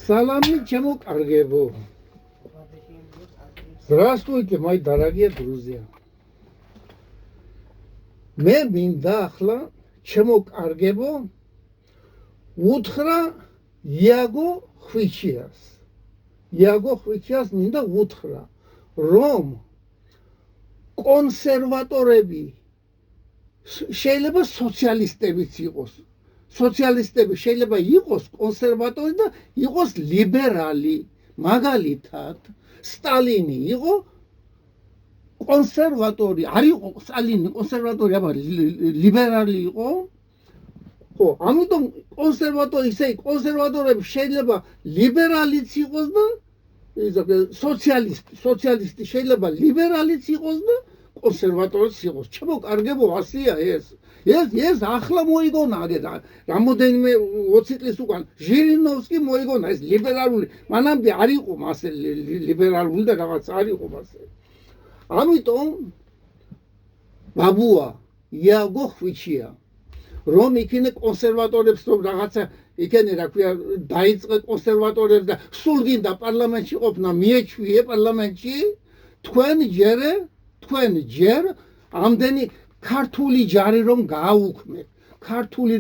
Салами чему каргебу. Здравствуйте, мои дорогие друзья. Მე მინდა ახლა ჩემო კარგებო უთხრა იაგო ხვიჩიას. იაგო ხვიჩიას მინდა უთხრა, რომ კონსერვატორები შეიძლება სოციალისტებიც იყოს. სოციალისტები შეიძლება იყოს კონსერვატორი და იყოს ლიბერალი. მაგალითად, სტალინი იყო კონსერვატორი, არ იყო სტალინი კონსერვატორი, აბა ლიბერალი იყო. ხო, ამიტომ კონსერვატორი ისე კონსერვატორები შეიძლება ლიბერალიც იყოს და სოციალისტი შეიძლება ლიბერალიც იყოს და კონსერვატორიც იყოს. ჩემო კარგებო, ასეა ეს. ეს ახლა მოიგონა რამოდენიმე 20 წლის უკან ჟირინოვსკი მოიგონა ეს ლიბერალური, მანამდე არ იყო მასე ლიბერალური და რაღაც არ იყო მასე. ამიტომ ბაბუა იაგო ხვიჩია რომ იქნე კონსერვატორებს რომ რაღაცა იქნე რა ქვია დაიწყე კონსერვატორებს და სულ გინდა პარლამენტში ყოფნა მიეჩვიე პარლამენტში თქვენ ჯერ ამდენი ქართული ჯარი რომ გააუქმეთ ქართული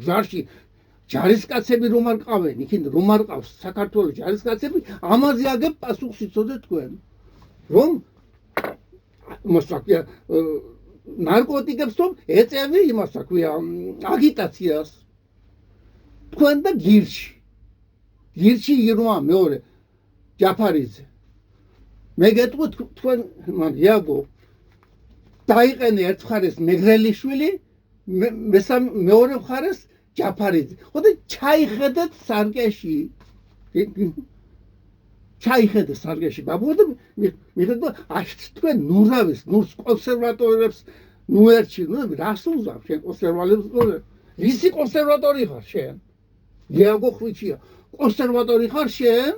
ჯარში ჯარისკაცები რომ არ ყავენ იქნე რომ არ ყავს საქართველოს ჯარისკაცები ამაზე აგებ პასუხს იცოდეთ თქვენ რომ მოსაკია ნარკოტიკებს რომ ეწევი იმას აქვია აგიტაციას თქვენ და გირჩი ირმა მეორე ჯაფარიძე მე გეტყვით თქვენ იაგო დაიყენე ერთ მხარეს მეგრელიშვილი მეორე მხარეს ჯაფარიძე ხო და ჩაიხედეთ სარკეში ჩაიხედე სარგეში ბაბუა და მიხედა თქვენ ნურავის ნურს კონსერვატორებს ნუერჩი რას უზავ შენ კონსერვალებს ისი კონსერვატორი ხარ შენ იაგო ხვიჩია კონსერვატორი ხარ შენ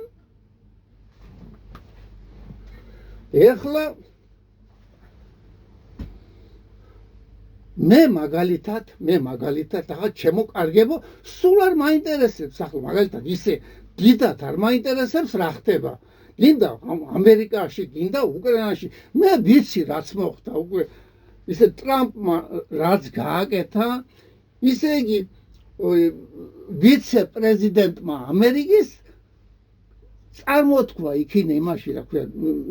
ეხლა მე მაგალითად ახლა ჩემო კარგებო სულ არ მაინტერესებს ახლა მაგალითად ისე გიდათ არ მაინტერესებს რა ხდება გინდა ამერიკაში გინდა უკრაინაში მე ვიცი რაც მოხდა უკვე ისე ტრამპმა რაც გააკეთა ისე იგი ვიცე-პრეზიდენტმა ამერიკის წარმოთქვა იქინე იმაში რა ქვია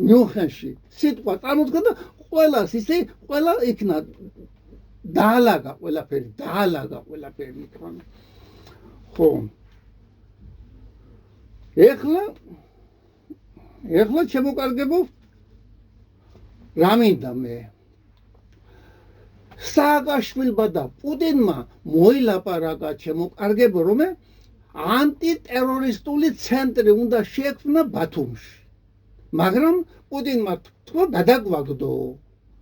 მიუნხენში სიტყვა წარმოთქვა და ყველა იქნა დაალაგა ყველაფერი იქნა ხო ეხლა ჩემო კარგებო რა მინდა მე სააკაშვილმა და პუტინმა მოილაპარაკა ჩემო კარგებო რომ ანტიტერორისტული ცენტრი უნდა შეექმნა ბათუმში მაგრამ პუტინმა თქვა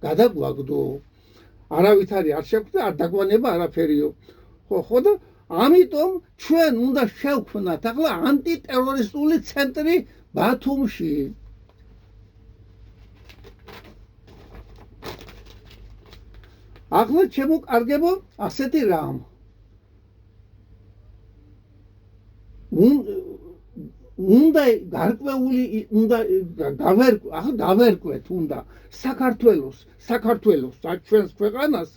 გადაგვაგდო არავითარი არ შექმნა არ დაგვანება არაფერიო ხო და ამიტომ ჩვენ უნდა შევქმნათ ახლა ანტიტერორისტული ცენტრი ბათუმში ახლა ჩემო კარგებო ასეთი რამ უნდა გარკვეული უნდა გავერკვეთ უნდა საქართველოს ჩვენს ქვეყანას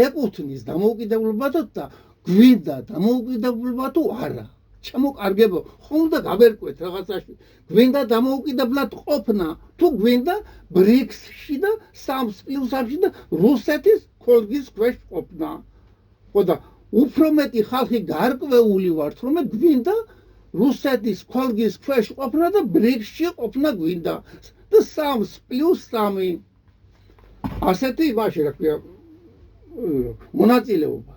ეკუთვნის დამოუკიდებლობა და გვინდა დამოუკიდებლობა თუ არა ჩემო კარგებო ხომ უნდა გავერკვეთ რაღაცაში გვინდა დამოუკიდებლად ყოფნა თუ გვინდა ბრიქსში და 3+1-ში და რუსეთის ქოლგის ქვეშ ყოფნა ხო და უფრო მეტი ხალხი გარკვეული ვართ რომ გვინდა რუსეთის ქოლგის ქვეშ ყოფნა და ბრიქსში ყოფნა გვინდა და 3+3 ასეთი იმაში რა ქვია მონაწილეობა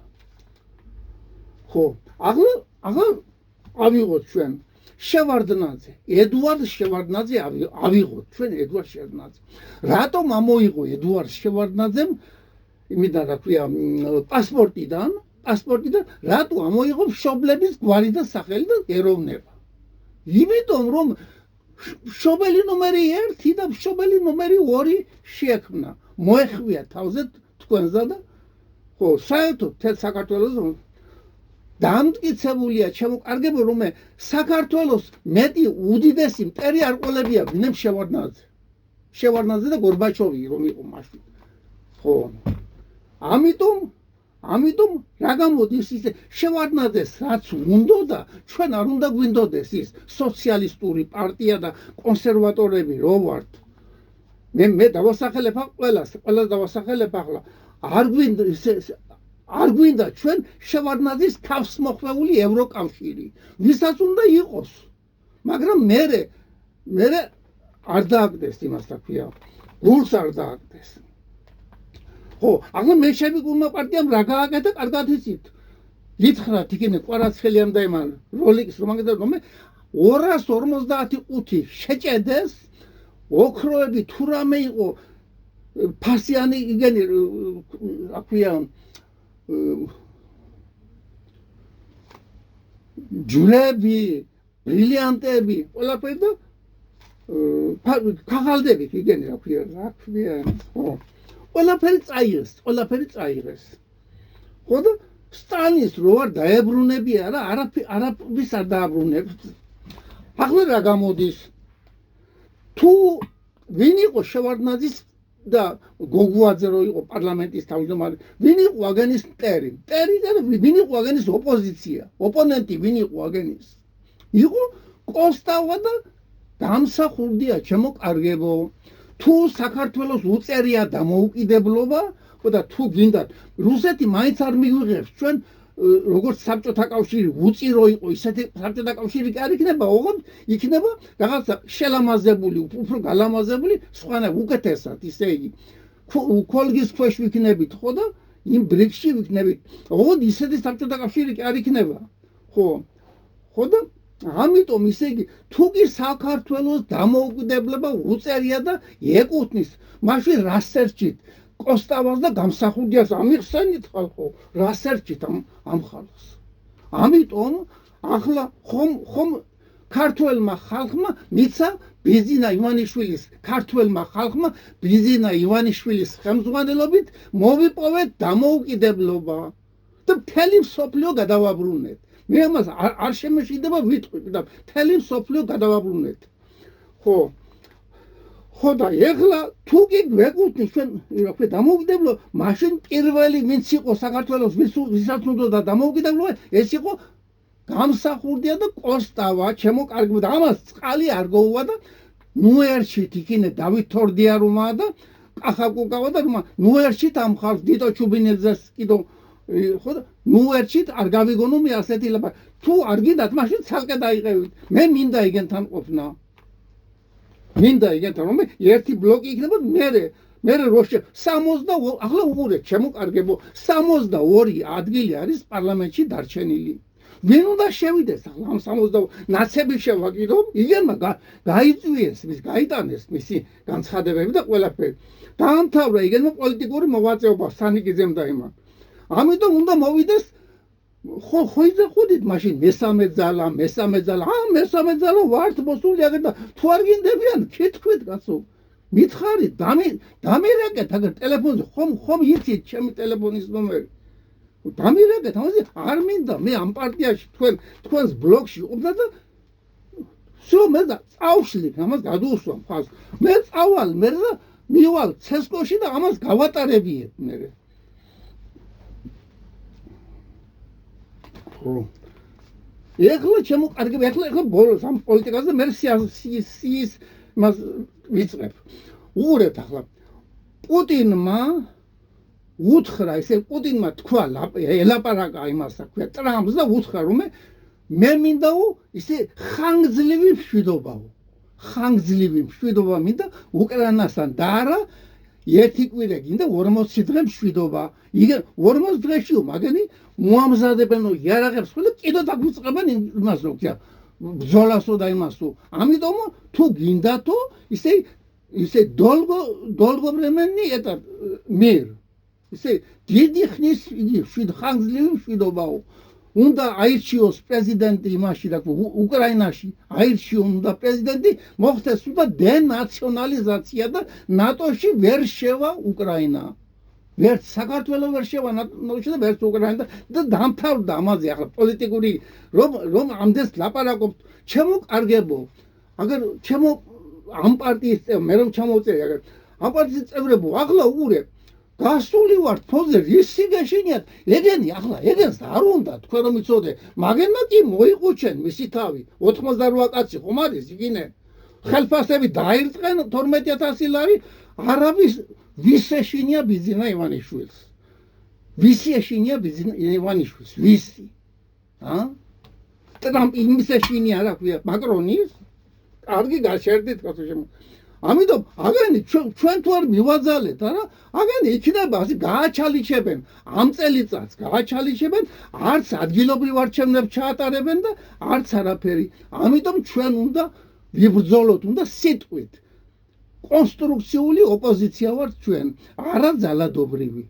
ხო აღარ ავიღოთ ჩვენ შევარდნაძე ედუარდ შევარდნაძე ავიღოთ ჩვენ ედუარდ შევარდნაძე რატომ ამოიღო ედუარდ შევარდნაძემ იმიდან რა ქვია პასპორტიდან რატო ამოიღო მშობლების გვარი და სახელი და ეროვნება იმიტომ რომ მშობელი ნომერი 1 და მშობელი ნომერი 2 შეექმნა მოეხვია თავზე თქვენზა და ხო, საერთოდ თელ საქართველოს დამტკიცებულია, ჩემოკარგებო, რომ საქართველოს მეტი უდიდესი მტერი არ ყოლებია, ვინმე შევარდნაძე და გორბაჩოვი რომ იყო მაშინ. ხო. ამიტომ რა გამოდის ისე შევარდნაძეს რაც უნდა და ჩვენ არ უნდა გვინდოდეს ის სოციალისტური პარტია და კონსერვატორები რო ვართ. მე დავასახელებ ყველას დავასახელებ ახლა. არ გვინდა ჩვენ შევარდნაძის თავს მოხვეული ევროკავშირი. ვისაც უნდა იყოს. მაგრამ მე არ დააგდეს იმას რა ქვია. გულს არ დააგდეს. ხო, ახლა მენშევიკურმა პარტიამ რა გააკეთა, კარგად იცით. გითხრათ იქნე კვარაცხელიამ და იმან როლიქს რომ აგეთა რომ 255 შეჭედეს ოქროები თუ რამე იყო ფასიანი იგენი რა ქვია ჯულები, ბრილიანტები, ყველაფერი და ქაღალდები იგენი რა ქვია, ხო. ყველაფერი წაიღეს. ხო და სტალინის რო არ დაებრუნებია რა, არაფრის არ დააბრუნებს. ახლა რა გამოდის? თუ ვინ იყო შევარდნაძის და გოგუაძე რო იყო პარლამენტის თავმჯდომარე, ვინ იყო აგენის მტერი და ვინ იყო აგენის ოპოზიცია, ოპონენტი ვინ იყო აგენის? იყო კოსტავა და დამსახურდია ჩემოკარგებო. თუ საქართველოს უწერია დამოუკიდებლობა და თუ გინდათ რუსეთი მაინც არ მიგვიღებს ჩვენ როგორც საბჭოთა კავშირი უწირო იყო ისეთი საბჭოთა კავშირი კი არ იქნება, ოღონდ იქნება რაღაცა შელამაზებული, უფრო გალამაზებული, სხვანა უკეთესად, ისე იგი ქოლგის ქვეშ ვიქნებით, ხო და იმ ბრიქსში ვიქნებით. ოღონდ ისეთი საბჭოთა კავშირი კი არ იქნება. ხო და ამიტომ ისე იგი თუ კი საქართველოს დამოუკიდებლობა უწერია და ეკუთვნის, მაშინ რას ერჩით? კოსტავას და გამსახურდიას ამიხსენით ხალხო, რას ერჩით ამ ხალხს? ამიტომ ახლა ხომ ქართველმა ხალხმა მიცა ბიზინა ივანიშვილის ხელმძღვანელობით მოვიპოვეთ დამოუკიდებლობა და მთელი მსოფლიო გადავაბრუნეთ. მე ამას არ შემეშიდება ვიტყვი და მთელი მსოფლიო გადავაბრუნეთ. ხო და ეხლა თუ კი გვეკუთვნის ჩვენ რა ქვია დამოუკიდებლობა, მაშინ პირველი ვინც იყო საქართველოს ვისაც უნდა დამოუკიდებლობა, ეს იყო გამსახურდია და კოსტავა, ჩემოკარგებო და ამას წყალი არ გოუვა და ნუერჩით იქინე დავით თორდიარუმა და კახაკუკავა და ნუერჩით ამ ხალხს დიდო ჩუბინეძეს კიდო ხო და ნუერჩით არ გავიგონო მე ასეთი ლაპარაკი. თუ არ გინდათ, მაშინ ცალკე დაიყევით. მე მინდა იგენთან ყოფნა. მინდა იგენთან რომ ერთი ბლოკი იქნება მე როშე 62 ახლა უყურეთ ჩემოკარგებო 62 ადგილი არის პარლამენტში დარჩენილი. ვინ უნდა შევიდეს ახლა ამ 62 ნაცები შევაკიდო, იგენმა გაიწვიეს, გაიტანეს მისი განცხადებები და ყველაფერი. დაამთავრა იგენმა პოლიტიკური მოღვაწეობა სანიკიძემ და იმან. ამიტომ უნდა მოვიდეს ხო იზახოდით მაშინ მესამე ძალა ვართ მოსული აგერ და თუ არ გინდებიან კითხვით კაცო მითხარით დამირეკეთ აგერ ტელეფონზე ხომ იცით ჩემი ტელეფონის ნომერი დამირეკეთ ამაზე არ მინდა მე ამ პარტიაში თქვენს ბლოკში ყოფნა და სულ მე წავშლი ამას გადუუსვამ ხალხს მე წავალ მე და მივალ ცესკოში და ამას გავატარებიეთ მე ეხლა ჩემოკარგები ეხლა ბოლოს ამ პოლიტიკაზე მე სიის მას ვიწყებ. უყურეთ ახლა პუტინმა უთხრა პუტინმა თქვა ელაპარაკა იმას თქვა ტრამპს და უთხრა რომ მე მინდაო ისე ხანგრძლივი მშვიდობა მინდა უკრაინასთან და არა ერთი კვირა გინდა 40 დღე მშვიდობა. იგ 40 დღეში მაგენი მოამზადებენო იარაღებს ხოლმე კიდო დაგვიწყებენ იმას რო ქვია ბრძოლასო და იმასო. ამიტომ თუ გინდათო ისე долго времени это мир. ისე დიდი ხნის იგი ხანგრძლივი მშვიდობაო. უნდა აირჩიოს პრეზიდენტი იმაში და უკრაინაში აირჩიოს უნდა პრეზიდენტი მოხდეს უნდა დენაციონალიზაცია და ნატოში ვერ შევა უკრაინა. ვერც საქართველოს ვერ შევანათავში და ვერც უკრაინა და დამთავრდა ამაზე ახლა პოლიტიკური რომ ამდენს ლაპარაკობთ ჩემო კარგებო აგერ ჩემო ამ პარტიის მე რომ ჩამოვწერე აგერ ამ პარტიის წევრებო ახლა უყურებ გასული ვართ ფონზე რისი გეშინიათ ეგენი ახლა ეგენს არ უნდა თქვენ რომ იცოდე მაგენმა კი მოიყუჩენ მისი თავი 88 კაცი ხომ არის იგინე ხელფასები დაირწყენ 12000 ლარი არავის ვის ეშინია ბიზინა ივანიშვილს ვისი ეშინია ბიზინა ივანიშვილს ვისი ტრამპი იმის ეშინია რა ქვია მაკრონის კარგი გაშერდით კაცო ამიტომ აგენი ჩვენ თუ არ მივაძალეთ არა აგენი იქნება ასე გააჩალიჩებენ ამ წელიწადს გააჩალიჩებენ არც ადგილობრივ არჩევნებს ჩაატარებენ და არც არაფერი ამიტომ ჩვენ უნდა ვიბრძოლოთ უნდა სიტყვით კონსტრუქციული ოპოზიცია ვართ ჩვენ არა ძალადობრივი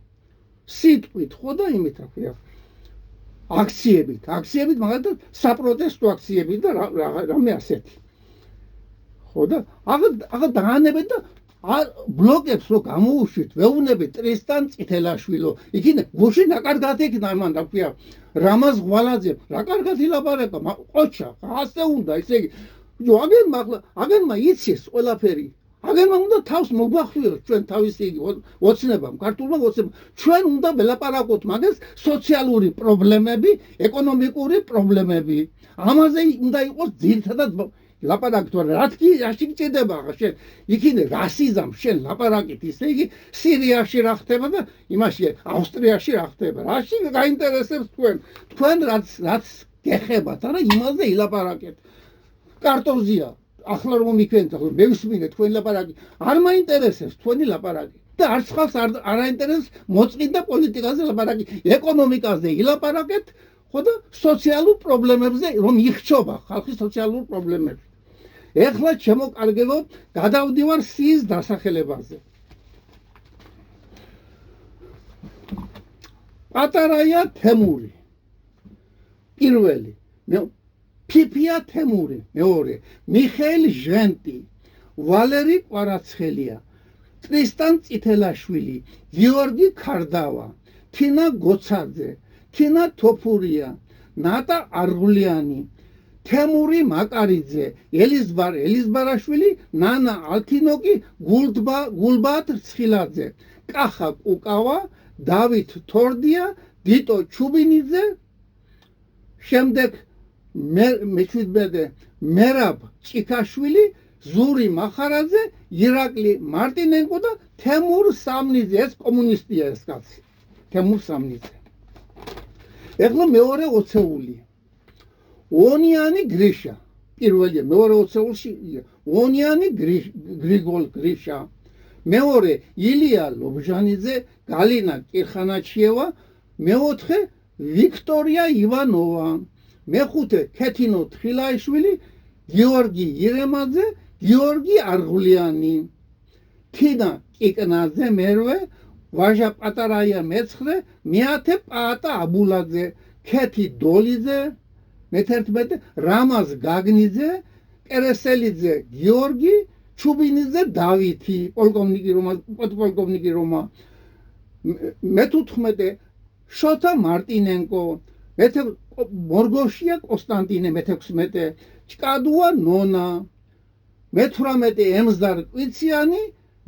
სიტყვით ხო და იმით რა ქვია აქციებით მაგალითად საპროტესტო აქციებით და რამე ასეთი ხო და აღა დაანებეთ და ბლოკებს რო გამოუშვით ვეუბნებით ტრისტან წითელაშვილო იქინე გუშინ რა კარგად იქნა მან რა ქვია რამაზ ღვალაძე რა კარგად ილაპარაკა ყოჩა ასე უნდა ესე იგი აგენმა იცის ყველაფერი აგენმა უნდა თავს მოგვახვილოს ჩვენ თავისი ოცნებამ ქართულმა ოცნებამ ჩვენ უნდა ველაპარაკოთ მაგას სოციალური პრობლემები ეკონომიკური პრობლემები ამაზე უნდა იყოს ძირითადად ლაპარაკით რაში გჭირდება შენ იქინე რასიზმ შენ ლაპარაკით ისე იგი სირიაში რა ხდება და იმაში ავსტრიაში რა ხდება რაში გაინტერესებს თქვენ რაც გეხებათ არა იმაზე ილაპარაკეთ კარტოზია ახლა რომ მიქენთ ახლა მევისმინე თქვენ ლაპარაკი არ მაინტერესებს თქვენი ლაპარაკი და არც ხალხს არ აინტერესებს მოწყინდა პოლიტიკაზე ლაპარაკი ეკონომიკაზე ილაპარაკეთ ხო და სოციალურ პრობლემებზე რომ იხჩობა ხალხის სოციალურ პრობლემებში ეხლა ჩემო კარგებო გადავდივარ სიის დასახელებაზე პატარაია თემური პირველი ფიფია თემური მეორე მიხეილ ჟენტი ვალერი კვარაცხელია ტრისტან წითელაშვილი გიორგი ქარდავა თინა გოცაძე თინა თოფურია ნატა არღულიანი თემური მაკარიძე ელიზბარაშვილი ნანა ალთინოკი გულბათ ცხილაძე კახა კუკავა დავით თორდია დიტო ჩუბინიძე შემდეგ მეჩვიდბედე მერაბ ჭიქაშვილი ზური მახარაძე ირაკლი მარტინენკო და თემურ სამნიძე ეს კომუნისტია ეს კაცი თემურ სამნიძე ეხლა მეორე ოცეული ონიანი გრიშა პირველია მეორე ოცეულში ონიანი გრიგოლ გრიშა მეორე ილია ლობჟანიძე გალინა კირხანაჩიევა მეოთხე ვიქტორია ივანოვა მეხუთე ქეთინო თხილაიშვილი გიორგი ირემაძე გიორგი არღულიანი თინა კიკნაძე მერვე ვაჟა პატარაია მეცხრე მეათე პაატა აბულაძე ქეთი დოლიძე მეთერთმეტე რამაზ გაგნიძე კერესელიძე გიორგი ჩუბინიძე დავითი პოლკოვნიკი რომა მეთუთხმეტე შოთა მარტინენკო მორგოშია კონსტანტინე მეთექვსმეტე ჭკადუა ნონა მეთვრამეტე ემზარ კვიციანი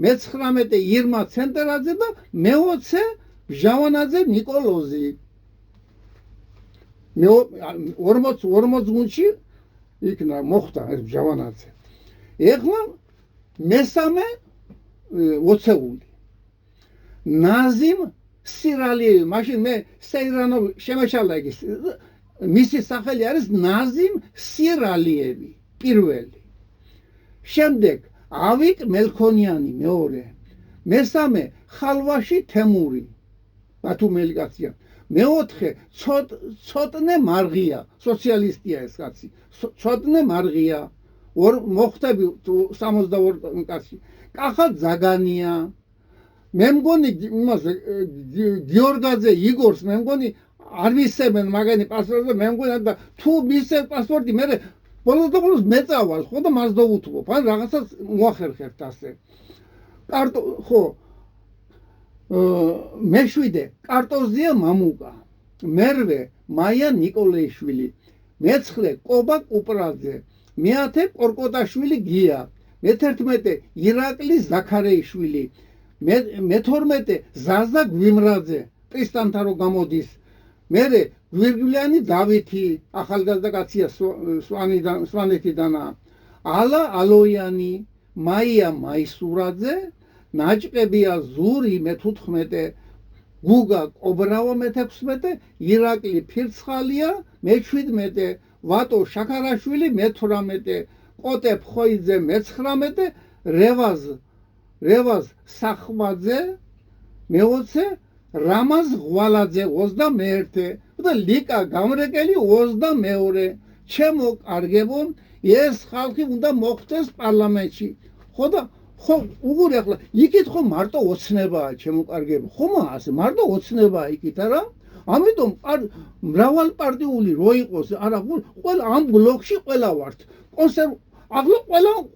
მეცხრამეტე ირმა ცენტერაძე და მეოცე ჟავანაძე ნიკოლოზი 40 გუნდში იქნა მოხდა ეს ჟავანაძე ეხლა მესამე ოცეული ნაზიმ სირალიევი მაშინ მე სეირანოვი შემეშალა ის მისი სახელი არის ნაზიმ სირალიევი პირველი შემდეგ ავიკ მელქონიანი მეორე მესამე ხალვაში თემური ბათუმელი კაცია მეოთხე ცოტნე მარღია სოციალისტია ეს კაცი ცოტნე მარღია მოხდები 62 კაცი კახა ზაგანია მე მგონი იმას გიორგაძე იგორს მე მგონი არ მისცემენ მაგენი პასპორტი მე მგონი და თუ მისცემ პასპორტი მე ბოლოს მეწავალ ხო და მას დავუთმობ ან რაღაცას მოახერხებთ ასე კარტო ხო მეშვიდე კარტოზია მამუკა, მერვე მაია ნიკოლეიშვილი, მეცხრე კობა კუპრაძე, მეათე კორკოტაშვილი გია, მე-11 ირაკლი ზაქარეიშვილი, მე-12 ზაზა გვიმრაძე, პრისტანთან რო გამოდის, მერე გვირგვიანი დავითი, ახალგაზრდა კაცია სვანეთიდანა, ალა ალოიანი, მაია მაისურაძე, ნაჭყებია ზური მე-15, გუგა კობრავა მე-16, ირაკლი ფირცხალია მე-17, ვატო შაქარაშვილი მე-18, ყოტე ფხოიძე მე-19, რევაზ სახმაძე მე-20, რამაზ ღვალაძე 21 და ლიკა გამრეკელი 22. ჩემო კარგებო, ეს ხალხი უნდა მოხვდეს პარლამენტში. ხო უგური ახლა იქით ხო მარტო ოცნებაა ჩემო კარგებო. ხომა ასე მარტო ოცნებაა იქით არა? ამიტომ მრავალპარტიული რო იყოს, არა ყველა ამ ბლოკში ყველა ვართ. ახლა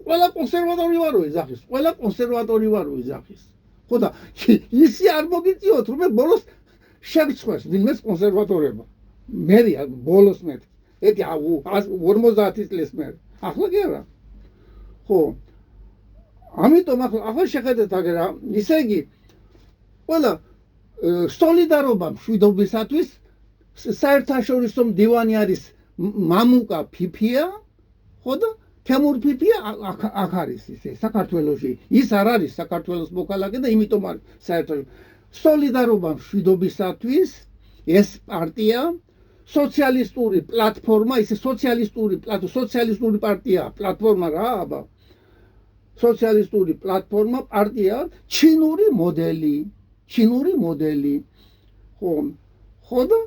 ყველა კონსერვატორი ვარო ეძახის, ყველა კონსერვატორი ვარო ეძახის. ხო და ისი არ მოგიწიოთ, რომ ბოლოს შეგცხვეს ვინმეს კონსერვატორება. მერია ბოლოს მე. ეთი 50 წლის მე. ახლა კი არა. ხო. ამიტომ ახლა შეხედეთ აგერა, ისე იგი ყველა სოლიდარობა მშვიდობისათვის საერთაშორისო მდივანი არის მამუკა ფიფია, ხო და თემურ ფიფია აქ არის ისე საქართველოში. ის არ არის საქართველოს მოქალაქე და იმიტომ არის საერთაშორისო სოლიდარობა მშვიდობისათვის ეს პარტია სოციალისტური პლატფორმა, ისე სოციალისტური პარტია, პლატფორმა რა აბა. სოციალისტური პლატფორმა პარტია ჩინური მოდელი. ხო და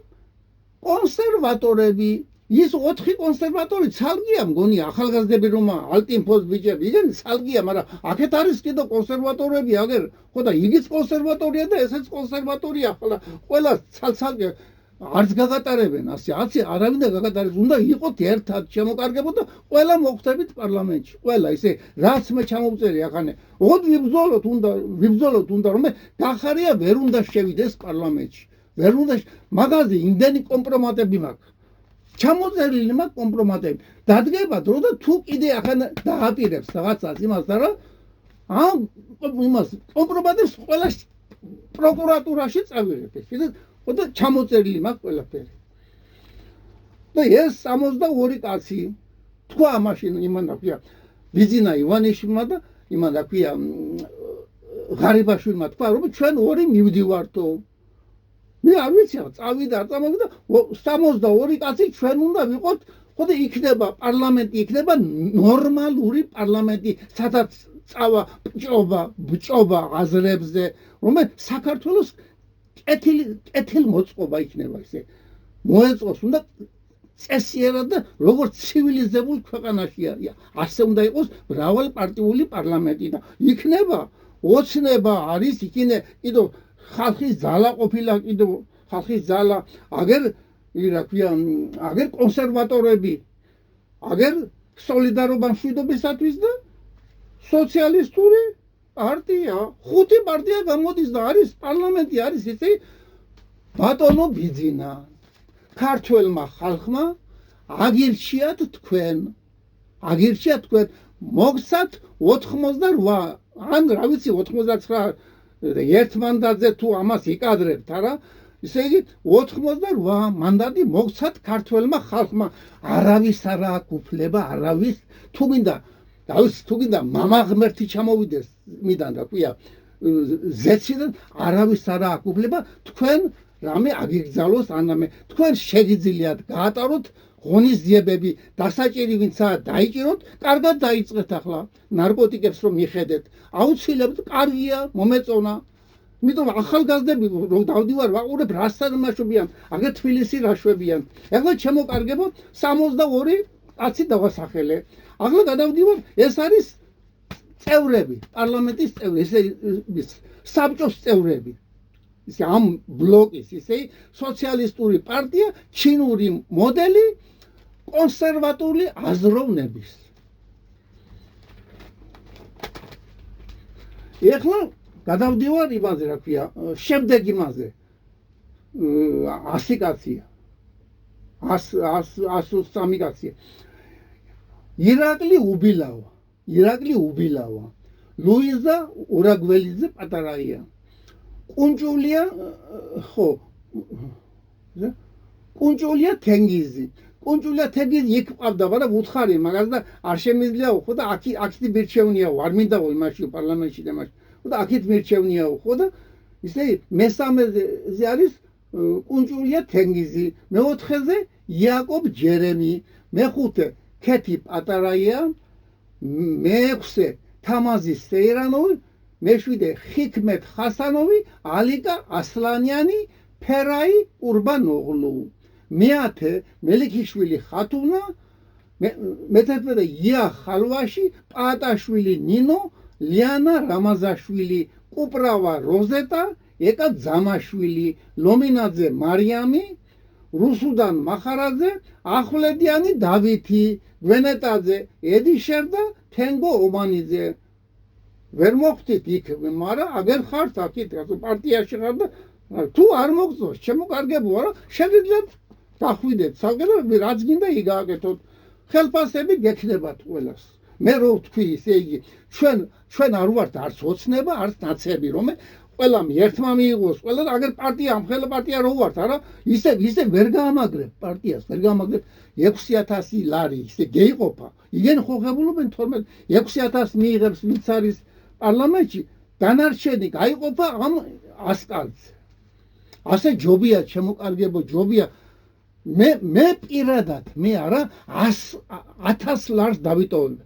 კონსერვატორები ის 4 კონსერვატორი ცალგია მგონი ახალგაზრდები რომ ალტინფოს ბიჭები იგენ ცალგია, მაგრამ აქეთ არის კიდე კონსერვატორები აგერ, ხო და იგიც კონსერვატორია და ესეც კონსერვატორია, ხოლა ყველა ცალ-ცალკე არც გაგატარებენ ასე, არავინ და გაგატარებს, უნდა იყოთ ერთად შემოკარგებო და ყველა მოხვდებით პარლამენტში, ყველა ისე რაც მე ჩამოვწერი ახანე, ოღონდ ვიბრძოლოთ უნდა რომ გახარია ვერ უნდა შევიდეს პარლამენტში, ვერ უნდა მაგაზე იმდენი კომპრომატები მაქვს. ჩამოწერილი მაქვს კომპრომატები. დადგება დრო და თუ კიდე ახან დააპირებს რაღაცას იმას და რა იმას კომპრომატებს ყველა პროკურატურაში წავიღებ. და ჩამოწერილი მაქვს ყველაფერი. და ეს 62 კაცი თქვა მაშინ იმან დაქვია ბიზინა ივანიშვილმა და იმან დაქვია ღარიბაშვილმა თქვა რომ ჩვენ ორი მივდივართო. მე არ ვიცი, წავიდა 62 კაცი ჩვენ უნდა ვიყოთ, ხო და იქნება პარლამენტი, იქნება ნორმალური პარლამენტი, სადაც წავა ბჭობა აზრებზე, რომელიც საქართველოს კეთილ მოწყობა იქნება ისე. მოეწყოს უნდა წესიერად და როგორც ცივილიზებულ ქვეყანაშია. ასე უნდა იყოს მრავალპარტიული პარლამენტი და იქნება ოცნება არის იქინე კიდევ ხალხის ძალა ყოფილა კიდევ ხალხის ძალა აგერ რა ქვია აგერ კონსერვატორები აგერ სოლიდარობა მშვიდობისათვის და სოციალისტური პარტია 5 პარტია გამოდის და არის პარლამენტი არის ისე ბატონო ბიძინა ქართველმა ხალხმა აგირჩიათ თქვენ მოგცათ 88 ან რა ვიცი 99 ერთ მანდატზე თუ ამას იკადრებთ არა ისე იგი 88 მანდატი მოგცათ ქართველმა ხალხმა არავის არ აქვს უფლება არავის თუ გინდა მამა ღმერთი ჩამოვიდეს მიდან რა ქვია ზეციდან არავის არ აქვს უფლება თქვენ რამე აგიგზავნოს ანამე თქვენ შეგიძლიათ გაატაროთ ღონისძიებები დასაჭირი ვინცა დაიჭიროთ კარგად დაიწყეთ ახლა ნარკოტიკებს რომ მიხედეთ აუცილებლად კარგია მომეწონა იმიტომ ახალგაზრდები რომ დავდივარ ვაყურებ რასთან მაშობიან აგერ თბილისი რაშვებიან ახლა შემოკარგებო 62 კაცი დავასახელე ახლა გადავდივარ ეს არის წევრები პარლამენტის წევრები ესე საბჭოს წევრები ისე ამ ბლოკის ისე სოციალისტური პარტია ჩინური მოდელი კონსერვატული აზროვნების ეხლა გადავდივარ იმაზე, რა ქვია, შემდეგ იმაზე. 100 კაცია. 103 კაცია. ირაკლი უბილავა. ლუიზა ურაგველიძე პატარაია. კუნჭულია თენგიზი. კუნჭულია თენგიზი იქ ყავდა, მაგრამ უთხარი მაგას და არ შემიძლიაო ხო და აქეთ მირჩევნიაო, არ მინდაო იმაში პარლამენტში და მაშინ. და აქეთ მირჩევნიაო ხო და ისე მესამეზე არის კუნჭულია თენგიზი, მეოთხეზე იაკობ ჯერემი, მეხუთე ქეთი პატარაია, მეექვსე თამაზი სეირანოვი, მეშვიდე ხიქმეთ ხასანოვი, ალიკა ასლანიანი, ფერაი ყურბანოღლუ, მეათე მელიქიშვილი ხათუნა, მეთერთმეტე ია ხალვაში, პაატაშვილი ნინო, ლიანა რამაზაშვილი, კუპრავა როზეტა, ეკა ძამაშვილი, ლომინაძე მარიამი, რუსუდან მახარაძე, ახვლედიანი დავითი, გვენეტაძე ედიშერ და თენგო ომანიძე. ვერ მოხვდით იქ, მაგრამ აგერ ხართ აქეთ, პარტიაში ხარ და თუ არ მოგწონს, შემოკარგებოა, რა შეგიძლიათ დახვიდეთ სალგე და რაც გინდა იგააკეთოთ. ხელფასები გექნებათ ყველას. მე რო ვთქვი, ისე იგი, ჩვენ არ ვართ არც ოცნება, არც ნაცები, რომ ყველამ ერთმა მიიღოს, ყველა აგერ პარტია, ამხელა პარტია რო ვართ, არა, ისე ვერ გაამაგრებ პარტიას, ვერ გაამაგრებ 6000 ლარი, ისე გეიყოფა. იგენ ხოხებულობენ 12 6000 მიიღებს ვინც არის პარლამენტში, დანარჩენი გაიყოფა ამ 100 კაცზე. ასე ჯობია, შემოკარგებო, ჯობია. მე პირადად, მე არა 1000 ლარს დავიტოვებ.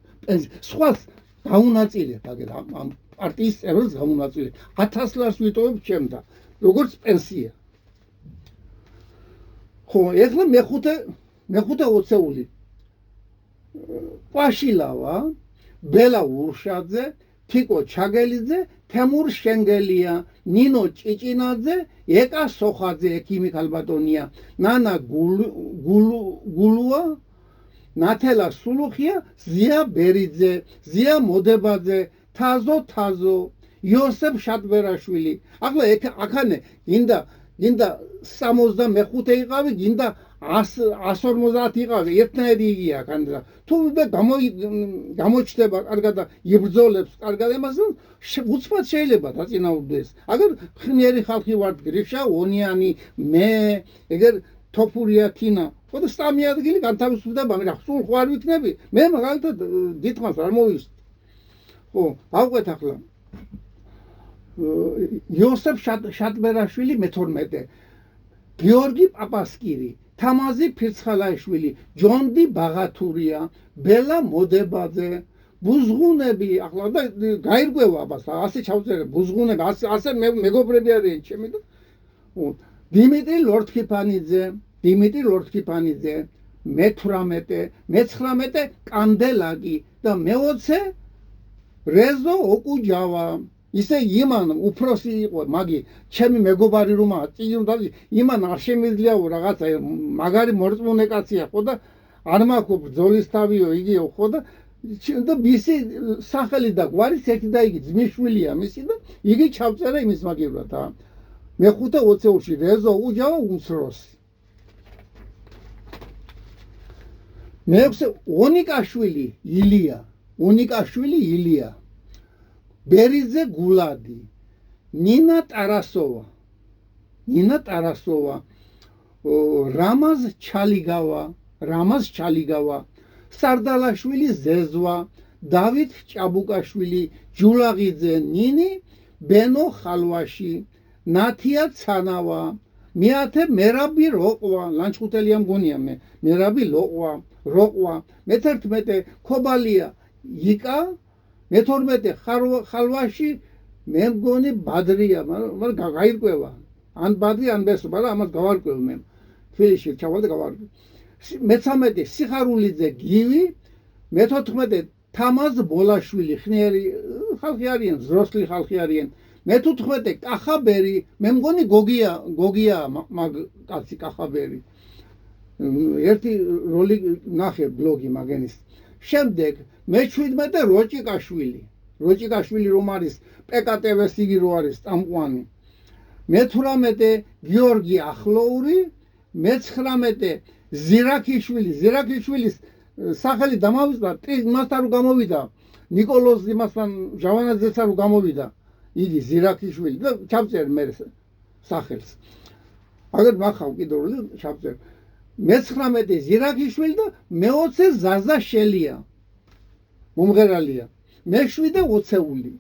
სხვას გაუნაწილებ, აგერ ამ პარტიის წევრებს გაუნაწილებ. 1000 ლარს ვიტოვებ ჩემდა, როგორც პენსია. ხო, ეხლა მეხუთე ოცეული. ყვაშილავა, ბელა ურშაძე, თიკო ჩაგელიძე, თემურ შენგელია, ნინო ჭიჭინაძე, ეკა სოხაძე, ექიმი ქალბატონია, ნანა გულუა, ნათელა სულუხია, ზია ბერიძე, ზია მოდებაძე, თაზო, იოსებ შატბერაშვილი. ახლა აქანე გინდა 65 იყავი, გინდა 150 იყავი, ერთნაირი იგია აქან და თუ გამოჩნდება კარგად და იბრძოლებს კარგად იმასთან, უცბად შეიძლება დაწინაურდეს. აგერ ხნიერი ხალხი ვართ, გრიშა ონიანი, მე, ეგერ თოფურია თინა, ხო და სამი ადგილი განთავისუფლდება, მაგრამ სულ ხო არ ვიქნები. მე მაგალითად დიდხანს არ მოვისწრე. ხო, ავყვეთ ახლა. იოსებ შატბერაშვილი მე-12, გიორგი პაპასკირი, თამაზი ფირცხალაიშვილი, ჯონდი ბაღათურია, ბელა მოდებაძე, ბუზღუნები, ახლა და გაირკვევა აბას, ასე ჩავწერე, ბუზღუნები, ასე მეგობრები არიან ჩემი და დიმიტრი ლორთქიფანიძე, მე-19 კანდელაკი და მე-20 რეზო ოკუჯავა. ისე იმან უფროსი იყო, მაგი ჩემი მეგობარი რომაა, წიგნი იმან არ შემიძლიაო რაღაცა მაგარი მორწმუნე კაცია, ხო და არ მაქვს ბრძოლის თავიო იგიო, ხო და მისი სახელი და გვარის ერთი და იგი ძმისშვილია მისი და იგი ჩავწერა იმის მაგივრად. მე-5 ოცეულში რეზო უჯავა უმცროსი. მე-6 ონიკაშვილი ილია. ბერიძე გულადი, ნინა ტარასოვა, რამაზ ჩალიგავა, სარდალაშვილი ზეზვა, დავით ჭაბუკაშვილი, ჯულაღიძე ნინი, ბენო ხალვაში, ნათია ცანავა, მეათე მერაბი როყვა, ლანჩხუთელია მგონია მე, მერაბი როყვა, მე-11 ქობალია იკა, მე-12 ხალვაში მე მგონი ბადრია, მაგრამ გაირკვევა. ან ბადრი, ან ბესო, მაგრამ ამას გავარკვევ მე. თბილისში ჩავალ და გავარკვევ. მე-13 სიხარულიძე გივი, მე-14 თამაზ ბოლაშვილი, ხნიერი ხალხი არიან, ზროსლი ხალხი არიან. მე-15 კახაბერი, მე მგონი გოგია მაგ კაცი კახაბერი. ერთი როლი ნახე ბლოგი მაგენის. შემდეგ მე-17 როჭიკაშვილი. როჭიკაშვილი რომ არის პკტვ-ს იგი რო არის წამყვანი მე-18 გიორგი ახლოური მე-19 ზირაქიშვილის სახელი დამავიწყდა იმასთან რომ გამოვიდა ნიკოლოზ იმასთან ჟავანაძესთან რომ გამოვიდა იგი ზირაქიშვილი და ჩავწერ მე სახელს აგერ მახავ კიდევ ჩავწერ მე-19 ზირაქიშვილი და მე-20 ზაზა შელია მომღერალია მე-7 ოცეული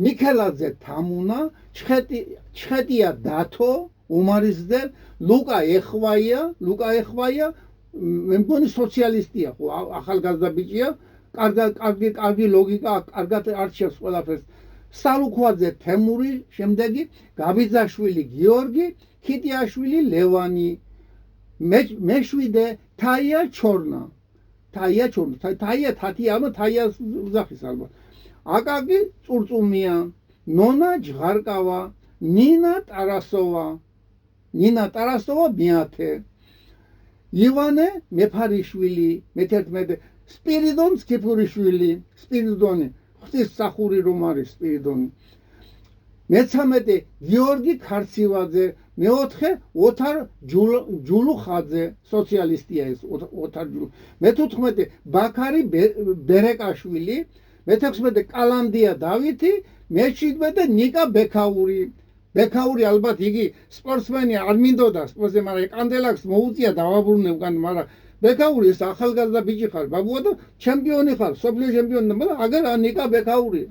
მიქელაძე თამუნა ჩხეტია დათო უმარიზდე ლუკა ეხვაია მე მგონი სოციალისტია ხო ახალგაზრდა ბიჭია კარგი ლოგიკა კარგად არჩევს ყველაფერს სალუქვაძე თემური შემდეგი გაბიძაშვილი გიორგი ქიტიაშვილი ლევანი მე-7 თაია ჩორნა თათია უზახის ალბათ აკაკი წურწუმია ნონა ჯღარკავა ნინა ტარასოვა მეათე ივანე მეფარიშვილი მე-11 სპირიდონ სკიფურიშვილი სპირიდონი ღვთისმსახური რომ არის სპირიდონი მე-13 გიორგი ქარცივაძე მე-4 ოთარ ჯულუხაძე სოციალისტია ეს ოთარ მე-15 ბაქარი ბერეკაშვილი მე-16 კალანდია დავითი მე-17 ნიკა ბექაური ალბათ იგი სპორტსმენი არ მინდოდა სპორტზე მაგრამ კანდელაკს მოუწია დავაბრუნე უკან მაგრამ ბექაური ეს ახალგაზრდა ბიჭი ხარ ბაბუა და ჩემპიონი ხარ სოფლიო ჩემპიონი მაგრამ აგერ ნიკა ბექაური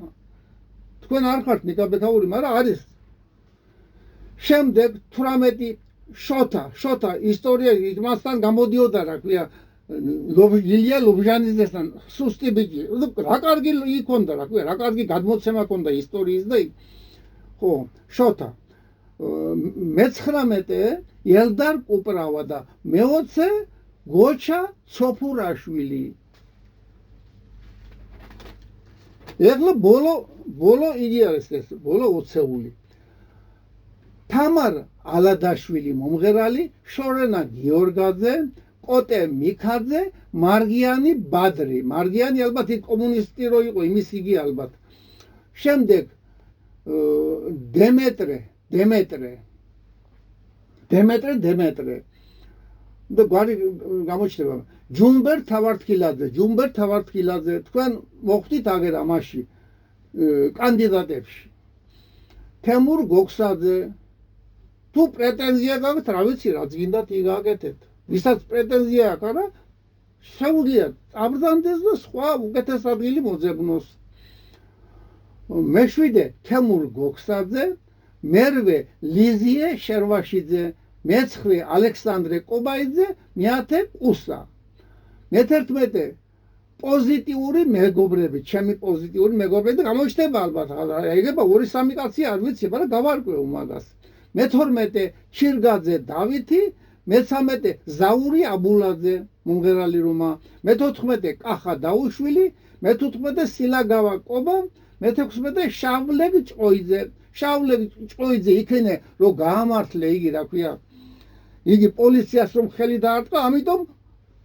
თქვენ არ ხართ ნიკა ბექაური მაგრამ არის შემდეგ 18 შოთა ისტორია იმასთან გამოდიოდა რა ქვია ილია ლობჟანიძესთან სუსტი ბიჭი რა კარგი იქონდა რა ქვია რა კარგი გადმოცემა ქონდა ისტორიის და ხო შოთა მე-19 ელდარ კუპრავა და მე-20 გოჩა ცოფურაშვილი ეხლა ბოლო იგი არის ეს ბოლო ოცეული თამარ ალადაშვილი მომღერალი შორენა გიორგაძე კოტე მიქაძე მარგიანი ბადრი მარგიანი ალბათ კომუნისტი რო იყო იმის იგი ალბათ შემდეგ დემეტრე და გვარი გამოჩნდება ჯუმბერ თავართკილაძე თქვენ მოხვდით აგერ ამაში კანდიდატებში თემურ გოქსაძე თუ პრეტენზია გაქვთ რა ვიცი რა ძინდათ იგაკეთეთ ვისაც პრეტენზია აქვს არა შეუძლია აბრძანდეს და სხვა უკეთეს ადგილი მოძებნოს მე-7 თემურ გოქსაძე მერვე ლიზიე შერვაშიძე მე-9 ალექსანდრე კობაიძე მე-10 ყუსა მე-11 პოზიტიური მეგობრები ჩემი პოზიტიური მეგობრები და გამოჩნდება ალბათ ეგება 2-3 კაცი არ ვიცი მაგრამ დავარკვევ მაგას მე-12 ჩირგაძე დავითი მე-13 ზაური აბულაძე მომღერალი რომა მე-14 კახა დაუშვილი მე-15 სილაგავა კობა მე-16 შავლეგ ჭოიძე იქნე რომ გაამართლე იგი რა ქვია იგი პოლიციას რომ ხელი დაარტყა ამიტომ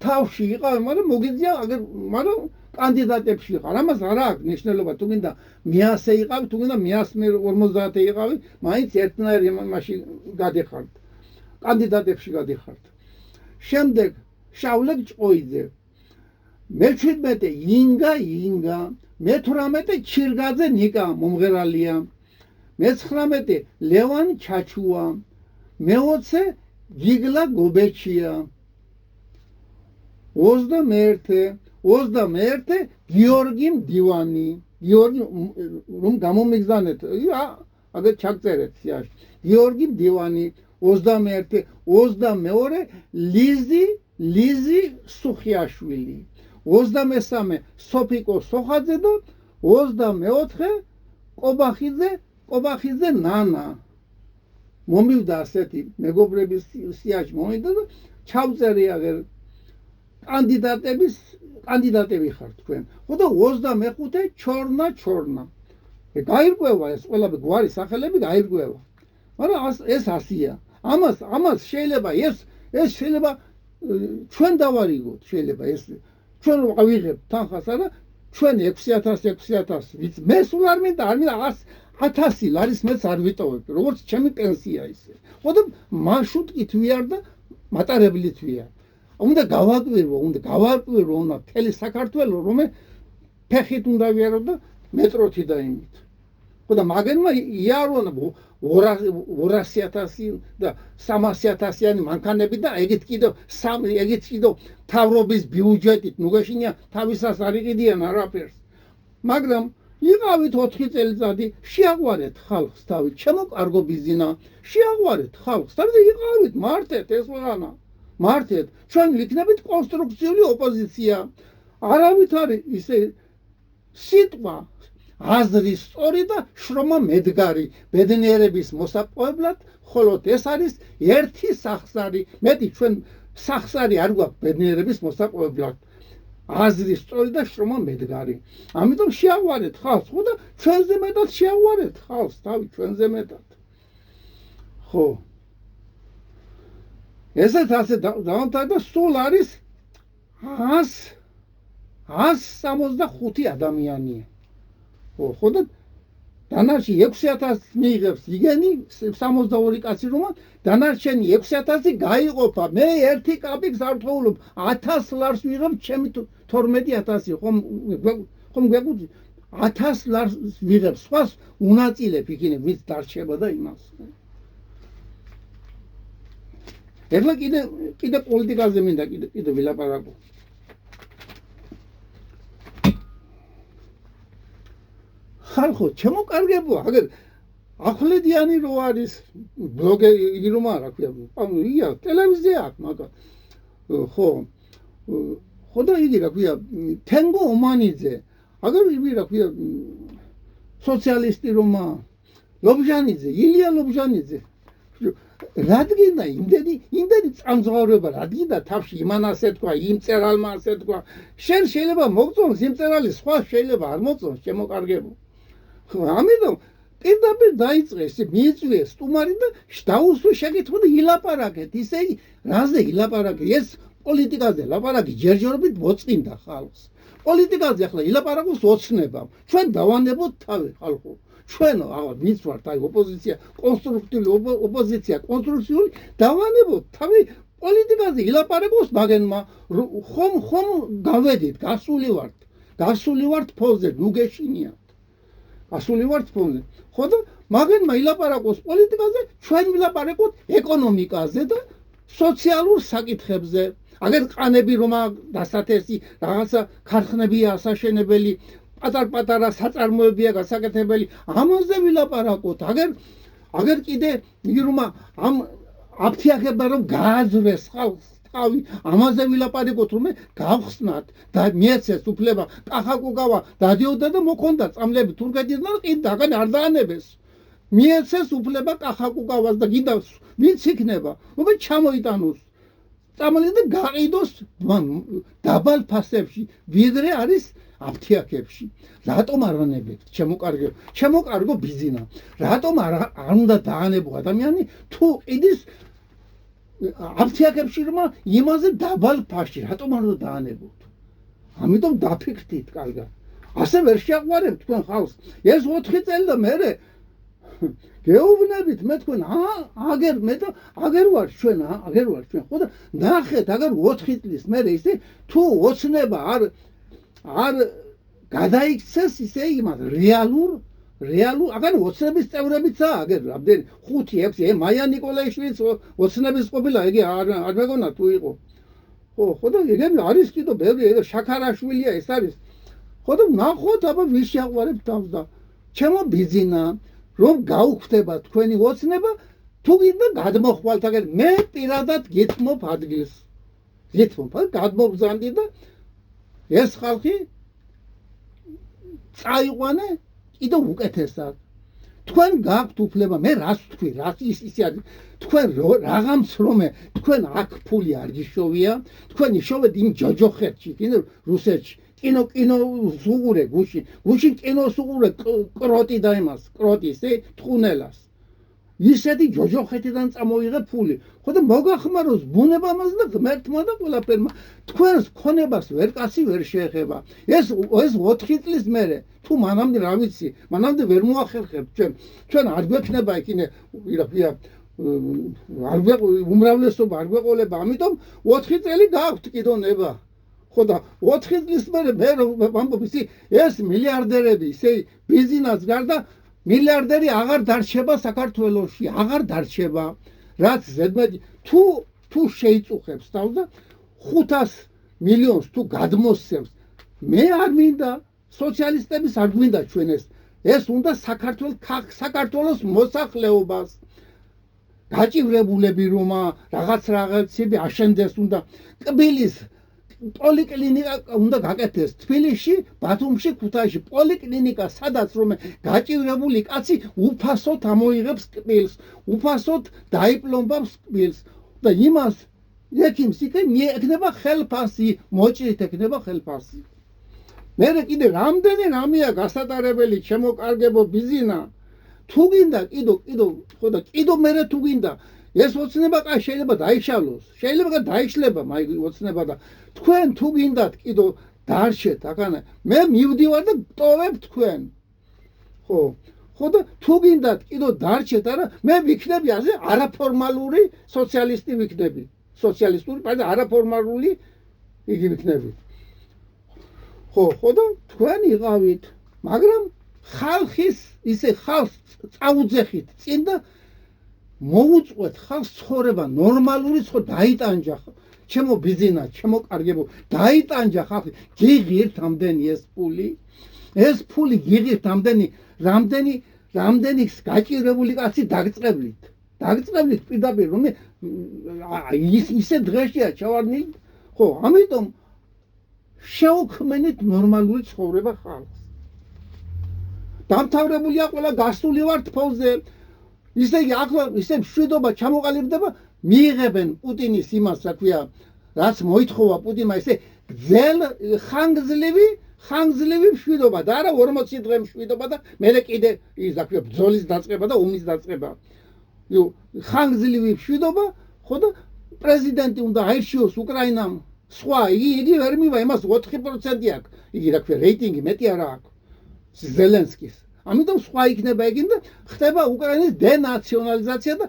თავში იყავ მაგრამ მოგიძლია აგერ მაგრამ კანდიდატებში იყავ ამას არ აქვს ნიშნულობა თუ გინდა მიასე იყავ თუ გინდა 150 იყავი მაინც ერთნაირი იმაში გადიხართ კანდიდატებში გადიხართ შემდეგ შავლეგ ჭოიძე მე-17 ინგა მე-18 ჩირგაძე ნიკა მომღერალია მე-19 ლევან ჩაჩუა მე-20 გიგლა გობეჩია 21 გიორგი მდივანი გიორგი რომ გამომიგზავნეთ აგერ ჩაგწერეთ სიაში გიორგი მდივანი 22 ლიზი სუხიაშვილი 23 სოფიკო სოხაძე და 24 კობახიძე ნანა მომივდა ასეთი მეგობრების სიაში მომივდა და ჩავწერე აგერ კანდიდატები ხართ თქვენ ხო და 25 ჩორნა გაირკვევა ეს ყველაფერი გვარი სახელები გაირკვევა მაგრამ ეს ასია ამას შეიძლება ეს შეიძლება ჩვენ დავარიგოთ შეიძლება ეს ჩვენ ვიღებთ თანხას არა ჩვენ 6,000 ვიც მე სულ არ მინდა 1000 ლარის მეც არ ვიტოვებ როგორც ჩემი პენსია ისე ხოდა მარშრუტით ვიარ და მატარებლით ვიარ უნდა გავაკვირო მთელი საქართველოს რომ ფეხით უნდა ვიარო და მეტროთი და იმით ხოდა მაგენმა იარონა 200,000 და 300,000-იანი მანქანები და ეგეთ კიდევ თავრობის ბიუჯეტით ნუ გეშინია თავისას არ იყიდიან არაფერს მაგრამ იყავით 4 წელიწადი შეაყვარეთ ხალხს თავი ჩემო კარგო ბიზინა შეაყვარეთ ხალხს თავი და იყავით მართეთ ეს ვაღანა მართეთ ჩვენ ვიქნებით კონსტრუქციული ოპოზიცია არავით არის ისე სიტყვა აზრი სწორი და შრომა მედგარი ბედნიერების მოსაპოვებლად ხოლო ეს არის ერთი სახსარი მეტი ჩვენ სახსარი არ გვაქვს ბედნიერების მოსაპოვებლად აზრი სწორი და შრომა მედგარი ამიტომ შეაყვარეთ ხალხს ხო და ჩვენზე მეტად შეაყვარეთ ხალხს თავი ჩვენზე მეტად ხო ესეც ასე დავამთავრდა სულ არის 165 ადამიანია ხო და დანარჩი 6,000 მიიღებს იგენი 62 კაცი რომან დანარჩენი 6,000 გაიყოფა მე ერთი კაპიკს არ ვთხოვლობ 1000 ლარს ვიღებ ჩემი 12,000 ხომ გვეყუთი 1000 ლარს ვიღებ სხვას უნაწილებ იქინე ვინც დარჩება და იმას ეხლა კიდე პოლიტიკაზე მინდა კიდე ვილაპარაკო ხალხო ჩემო კარგებო აგერ ახვლედიანი რო არის ბლოგერი რომ არა ქვია ტელევიზია აქვს მაგრამ ხო და იგი რა ქვია თენგო ომანიძე აგერ იგი რა ქვია სოციალისტი რომა ლობჟანიძე ილია ლობჟანიძე რადგენა იმდენი წამძღავრება რადგენა თავში იმან ასე თქვა იმ წერალმა ასე თქვა შენ შეიძლება მოგწონს იმ წერალი სხვა შეიძლება არ მოწონს ჩემო კარგებო ამიტომ პირდაპირ დაიწყეს მიიწვიეს სტუმარი და დაუსვი შეკითხვა და ილაპარაკეთ ისე რაზე ილაპარაკე ეს პოლიტიკაზე ლაპარაკი ჯერჯერობით მოწყინდა ხალხს პოლიტიკაზე ახლა ილაპარაკოს ოცნებამ ჩვენ დავანებოთ თავი ხალხო ჩვენ ვინც ვართ აი ოპოზიცია კონსტრუქტიული ოპოზიცია კონსტრუქციული დავანებოთ თავი პოლიტიკაზე ილაპარაკოს მაგენმა ხომ გავედით გასული ვართ ფოზე ნუ გეშინიათ გასული ვართ ფოზე ხო და მაგენმა ილაპარაკოს პოლიტიკაზე ჩვენ ვილაპარაკოთ ეკონომიკაზე და სოციალურ საკითხებზე აგერ ყანები რომა დასათესი რაღაცა ქარხნებია ასაშენებელი პატარ-პატარა საწარმოებია გასაკეთებელი ამაზე ვილაპარაკოთ აგერ კიდე იგი რომა ამ აფთიაქება რომ გააძვრეს ხალხს თავი ამაზე ვილაპარაკოთ რომ გავხსნათ და მიეცეს უფლება კახაკუგავა დადიოდა და მოქონდა წამლები თურქეთიდან ყიდ დაგან არ დაანებეს მიეცეს უფლება კახაკუგავას და გინდა ვინც იქნება რომ ჩამოიტანოს წამალი და გაყიდოს დაბალ ფასებში ვიდრე არის აფთიაქებში რატომ არ ანებთ ჩემო კარგო ბიზინა რატომ არ უნდა დაანებო ადამიანი თუ ყიდის აფთიაქებში რომ იმაზე დაბალ ფასში რატომ არ უნდა დაანებოთ ამიტომ დაფიქრდით კარგად ასე ვერ შეაყვარებთ თქვენ ხალხს ეს 4 წელი და მერე გეუბნებით მე თქვენ აგერ ვარ ჩვენ ხო და ნახეთ აგერ 4 წლის მერე ისე თუ ოცნება არ გადაიქცეს ისე იმას რეალურ აგერ ოცნების წევრებიცა აგერ რამდენი 5-6 მაია ნიკოლაიშვილი ოცნების ყოფილა იგი არ მეგონა თუ იყო ხო და ეგები არის კიდო ბევრი შაქარაშვილია ეს არის ხო და ნახოთ აბა ვის შეაყვარებ თავს და ჩემო ბიზინა რომ გაუხდება თქვენი ოცნება თუ გინდა გადმოხვალთ აგერ მე პირადად გეთმობ ადგილს გადმობზანდი და ეს ხალხი წაიყვანე კიდევ უკეთესად თქვენ გაქვთ უფლება მე რას თქვი რას ისე არის თქვენ რაღაცა რომე თქვენ აქ ფული არ გიშოვია თქვენ იშოვეთ იმ ჯოჯოხეთში კიდე რუსეთში კინო სუღურე გუშინ კინო სუღურე კროტი და იმას კროტი ისე თხუნელას ისეთი ჯოჯოხეთიდან წამოიღე ფული. ხო და მოგახმაროს ბუნებამაც და ღმერთმა და ყველაფერმა. თქვენს ქონებას ვერ კაცი ვერ შეეხება. ეს 4 წლის მერე თუ მანამდე რა ვიცი, მანამდე ვერ მოახერხებთ ჩვენ არ გვექნება იქინე უმრავლესობა არ გვეყოლება, ამიტომ 4 წელი გაქვთ კიდო ნება. ხო და 4 წლის მერე მე ვამბობ ისი ეს მილიარდერები ისე ბიზნეს გარდა მილიარდერი აღარ დარჩება საქართველოში, აღარ დარჩება. რაც ზედმეტი თუ შეიწუხებს თავს და 500 მილიონს თუ გადმოსცემს, მე არ მინდა სოციალისტების არ გვინდა ჩვენ ეს უნდა საქართველოს მოსახლეობას გაჭირებულები რომა რაღაცები აშენდეს უნდა კბილის პოლიკლინიკა უნდა გაკეთდეს თბილისში, ბათუმში, ქუთაისში პოლიკლინიკა სადაც რომ გაჭირებული კაცი უფასოდ ამოიღებს კბილს, უფასოდ დაიპლომბავს კბილს და იმას ექიმს იქნება ხელფასი, მოჭრით ექნება ხელფასი. მე კიდე რამდენი რამეა გასატარებელი შემოკარგებო ბიზინა. თუ გინდა ხო და კიდო მე თუ გინდა ეს ოცნება კაც შეიძლება დაიშალოს, შეიძლება დაიშლება მაი ოცნება და თქვენ თუ გინდათ კიდო დარჩეთ აქანა მე მივდივარ და ტოვებ თქვენ. ხო და თუ გინდათ კიდო დარჩეთ, არა მე ვიქნები ასე არაფორმალური სოციალისტი ვიქნები. სოციალისტური პარტია არაფორმალური იგი ვიქნები. ხო და თქვენ იყავით, მაგრამ ხალხის ისე ხალხს წაუძეხით წინ და მოუწყვეთ ხალხს ცხოვრება ნორმალური დაიტანჯა ჩემო ბიზინა, ჩემო კარგებო, დაიტანჯა ხალხი, გიღირთ ამდენი ეს ფული გიღირთ რამდენი გაჭირებული კაცი დაგწყევლით პირდაპირ რომ ისე დღეშია ჩავარდნი. ხო, ამიტომ შეუქმნით ნორმალური ცხოვრება ხალხს. დამთავრებულია ყველა გასული ვართ ფონზე. ისე მშვიდობა ჩამოყალიბდება, მიიღებენ პუტინის იმას, რა ქვია, რაც მოითხოვა პუტინმა, ისე გზელ ხანგრძლივი მშვიდობა და არა 40 დღე მშვიდობა და მერე კიდე ის რა ქვია, ბრძოლის დაწყება და ომის დაწყება. ხანგრძლივი მშვიდობა, ხო და პრეზიდენტი უნდა აირჩიოს უკრაინამ. სხვა იგი ვერ მივა, იმას 4% აქვს. იგი რა ქვია, რეიტინგი მეტი არა აქვს. ზელენსკის. ამიტომ სხვა იქნება ეგ და ხდება უკრაინის დენაციონალიზაცია და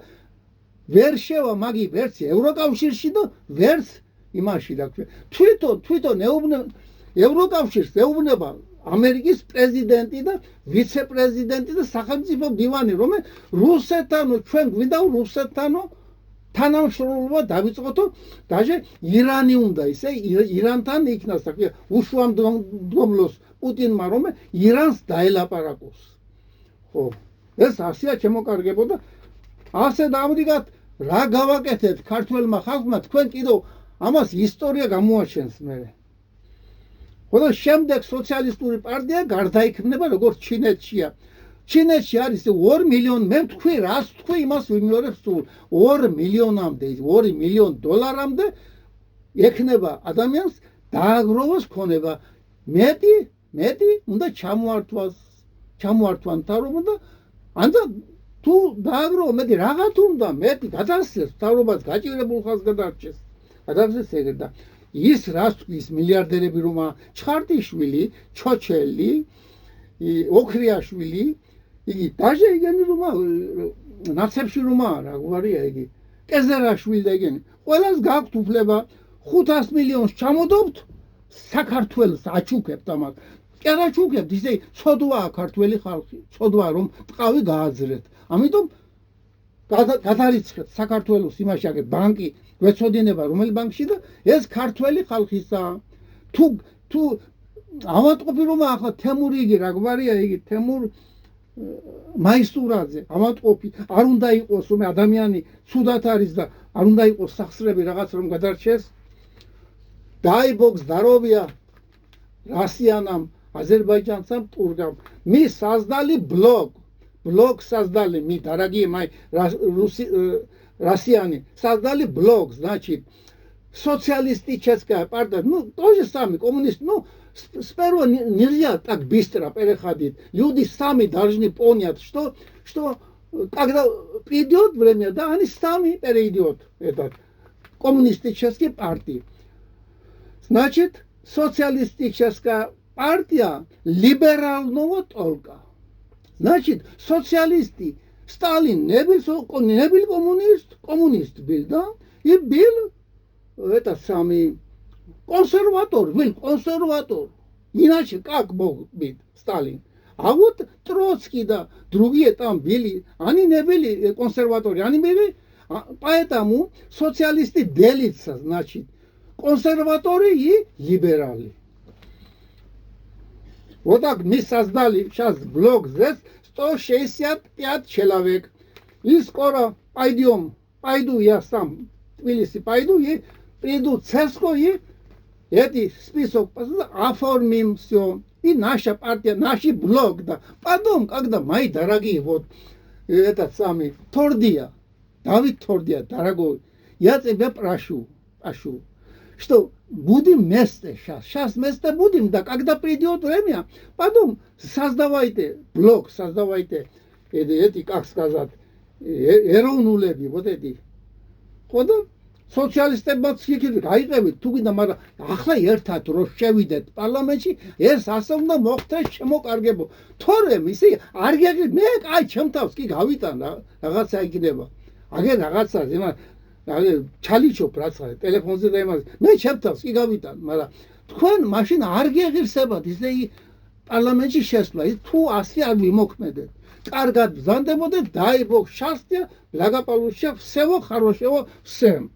ვერ შევა მაგი ვერც ევროკავშირში და ვერც იმაში რა ქვია. თვითონ ევროკავშირს ეუბნება ამერიკის პრეზიდენტი და ვიცე-პრეზიდენტი და სახელმწიფო დივანი, რომელიც რუსეთთან ჩვენ გვინდა რუსეთთან თანამშრომლობა დავიწყოთო, დაჟე ირანი უნდა ისე ირანთან იქნას რა ქვია, უშუალოდ პუტინმა რომ ირანს დაელაპარაკოს. ხო, ეს ასეა შემოკარგებო და ასე დავდგათ რა გავაკეთეთ ქართველმა ხალხმა, თქვენ კიდევ ამას ისტორია გამოაჩენს მე. ხო და შემდეგ სოციალისტური პარტია გარდაიქმნება როგორც ჩინეთშია. ჩინეთში არის 2 მილიონი, მე ვთქვი რას ვთქვი იმას ვიმეორებ სულ 2 მილიონამდე, 2 მილიონ დოლარამდე ექნება ადამიანს დააგროვოს ქონება. მეტი უნდა ჩამოართვან თავრობა და ანდა თუ დააგროვო მეტი რაღაც უნდა მეტი გადასცეს თავრობას გაჭირებულ ხალხს გადარჩეს. გადასცეს ეგრე და ის რას თქვის მილიარდერები რომა ჩხარტიშვილი, ჩოჩელი, ოქრიაშვილი, იგი დაჟე იგენი რომა ნაცებში რომა რა გვარია იგი. კეზერაშვილი და იგენი. ყველას გაქვთ უფლება 500 მილიონს ჩამოდობთ საქართველოს აჩუქებთ ამას. კი არა ჩუქებთ, ისე ცოდვაა ქართველი ხალხი, ცოდვაა რომ ტყავი გააძრეთ. ამიტომ გადარიცხეთ საქართველოს იმაში აგერ ბანკი გვეცოდინება რომელი ბანკში და ეს ქართველი ხალხისა. თუ ავატყოფი რომ ახლა თემური იგი რა გვარია იგი თემურ მაისურაძე ავატყოფი არ უნდა იყოს რომ ადამიანი ცუდად არის და არ უნდა იყოს სახსრები რაღაც რომ გადარჩეს. Дай Бог здоровья россиянам, азербайджанцам, туркам. Мы создали блок создали, мы, дорогие мои россияне, создали блок, значит, социалистическая партия, ну, тоже самое, коммунисты, ну, сперва нельзя так быстро переходить. Люди сами должны понять, что когда придет время, да, они сами перейдут этот коммунистический партии. Значит, социалистическая партия либерального толка. Значит, социалисты, Сталин не был коммунист был, да, и был этот самый консерватор, был консерватор. Иначе как мог быть Сталин? А вот Троцкий, да, другие там были, они не были консерваторы, они были, поэтому социалисты делятся, значит, консерваторы и либералы. Вот так мы создали сейчас блок здесь 165 человек. И скоро пойду я сам в Тбилиси, пойду и приду в Цеско и эти список оформим все. И наша партия, наш блок, да. Потом, когда мои дорогие, вот этот самый Тордия, Давид Тордия, дорогой, я тебя прошу, что будем вместе сейчас вместе будем, да, когда придет время, потом создавайте блок, создавайте эти, как сказать, эрოვნულები, вот эти. Хотя სოციალისტებმაც იქით გაიყევით თუ გინდა, მაგრამ ახლა ერთად რო შევიდეთ პარლამენტში, ეს ასე უნდა მოხდეს შემოკარგებო. თორემ ისე არ გეგმით, მე აი ჩემ თავს კი გავიტანა რაღაცა იქნება. აგერ რაღაცა იმას ჩალიჩობ რაცა ტელეფონზე და იმას. მე ჩემ თავს კი გავიტანა, მაგრამ თქვენ მაშინ არ გეღირსებათ ისე პარლამენტში შესვლა. თუ ასე არ ვიმოქმედეთ. კარგად ბრძანდებოდეთ, дай Бог счастья, благополучия, всего хорошего всем.